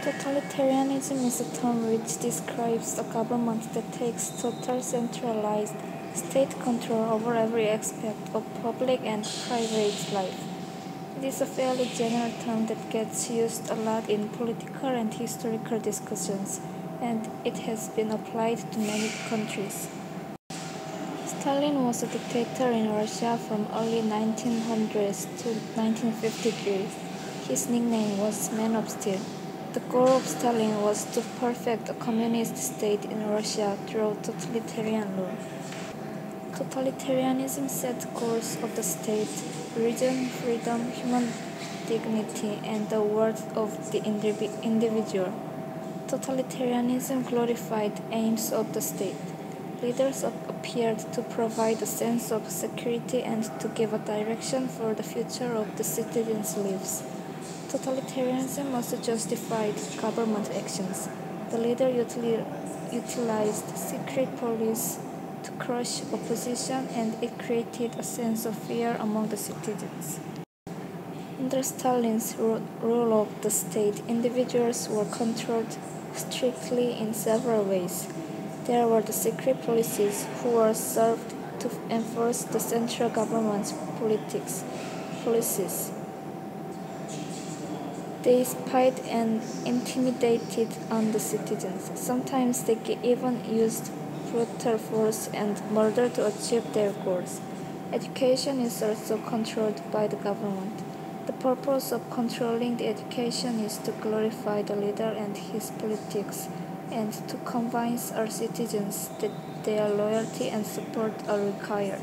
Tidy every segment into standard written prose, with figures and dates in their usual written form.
Totalitarianism is a term which describes a government that takes total centralized state control over every aspect of public and private life. It is a fairly general term that gets used a lot in political and historical discussions, and it has been applied to many countries. Stalin was a dictator in Russia from early 1900s to 1953. His nickname was Man of Steel. The goal of Stalin was to perfect a communist state in Russia through totalitarian rule. Totalitarianism set goals of the state: religion, freedom, human dignity, and the worth of the individual. Totalitarianism glorified aims of the state. Leaders appeared to provide a sense of security and to give a direction for the future of the citizens' lives. Totalitarianism also justified government actions. The leader utilized secret police to crush opposition, and it created a sense of fear among the citizens. Under Stalin's rule of the state, individuals were controlled strictly in several ways. There were the secret policies who were served to enforce the central government's policies. They spied and intimidated on the citizens. Sometimes they even used brutal force and murder to achieve their goals. Education is also controlled by the government. The purpose of controlling the education is to glorify the leader and his politics, and to convince our citizens that their loyalty and support are required.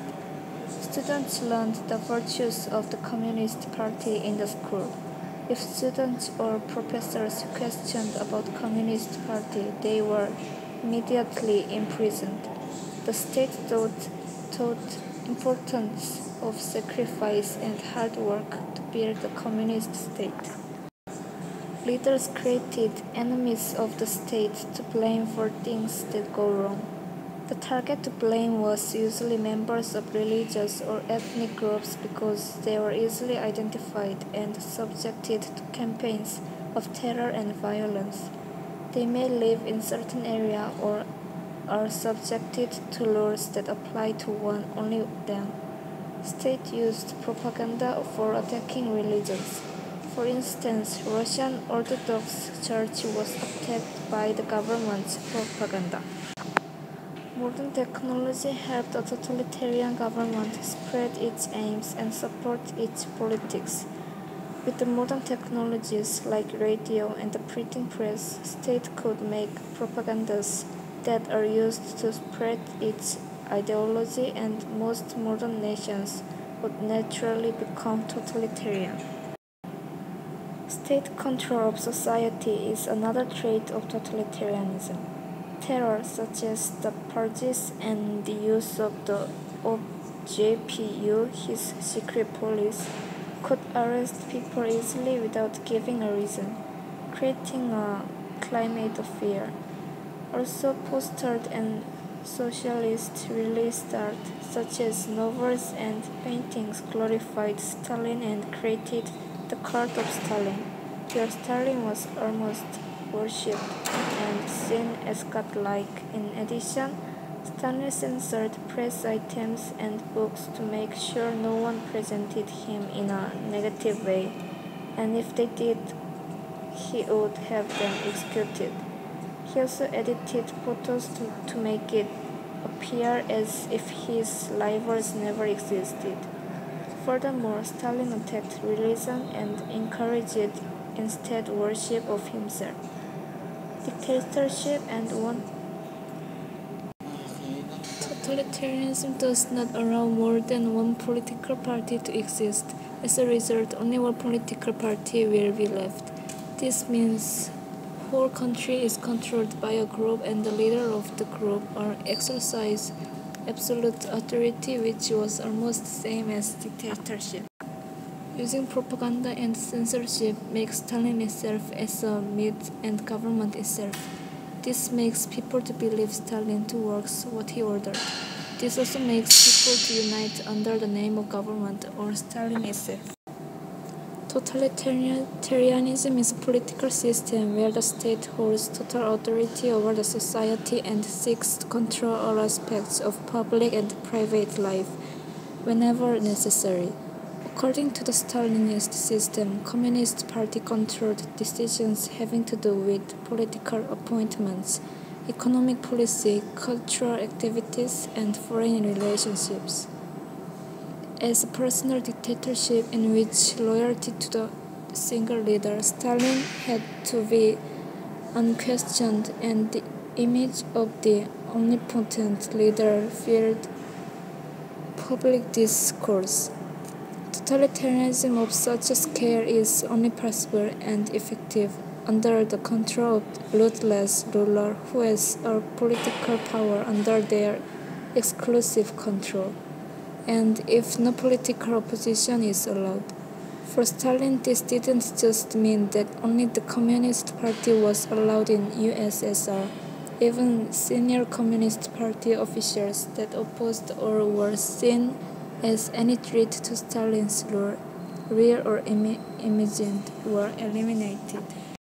Students learned the virtues of the Communist Party in the school. If students or professors questioned about Communist Party, they were immediately imprisoned. The state taught importance of sacrifice and hard work to build a communist state. Leaders created enemies of the state to blame for things that go wrong. The target to blame was usually members of religious or ethnic groups because they were easily identified and subjected to campaigns of terror and violence. They may live in certain area or are subjected to laws that apply to only them. State used propaganda for attacking religions. For instance, Russian Orthodox Church was attacked by the government's propaganda. Modern technology helped a totalitarian government spread its aims and support its politics. With the modern technologies like radio and the printing press, state could make propagandas that are used to spread its ideology, and most modern nations would naturally become totalitarian. State control of society is another trait of totalitarianism. Terror, such as the purges and the use of JPU, his secret police, could arrest people easily without giving a reason, creating a climate of fear. Also, post-art and socialist released art, such as novels and paintings, glorified Stalin and created the cult of Stalin, where Stalin was almost worshipped and seen as godlike. In addition, Stalin censored press items and books to make sure no one presented him in a negative way, and if they did, he would have them executed. He also edited photos to make it appear as if his rivals never existed. Furthermore, Stalin attacked religion and encouraged instead worship of himself. Dictatorship and totalitarianism does not allow more than one political party to exist. As a result, only one political party will be left. This means whole country is controlled by a group, and the leader of the group exercise absolute authority, which was almost the same as dictatorship. Using propaganda and censorship makes Stalin itself as a myth and government itself. This makes people to believe Stalin to works what he ordered. This also makes people to unite under the name of government or Stalin itself. Totalitarianism is a political system where the state holds total authority over the society and seeks to control all aspects of public and private life whenever necessary. According to the Stalinist system, Communist Party controlled decisions having to do with political appointments, economic policy, cultural activities, and foreign relationships. As a personal dictatorship in which loyalty to the single leader, Stalin had to be unquestioned, and the image of the omnipotent leader filled public discourse. Totalitarianism of such a scale is only possible and effective under the control of ruthless ruler who has all political power under their exclusive control, and if no political opposition is allowed. For Stalin, this didn't just mean that only the Communist Party was allowed in USSR. Even senior Communist Party officials that opposed or were seen as any threat to Stalin's rule, real or imagined, were eliminated.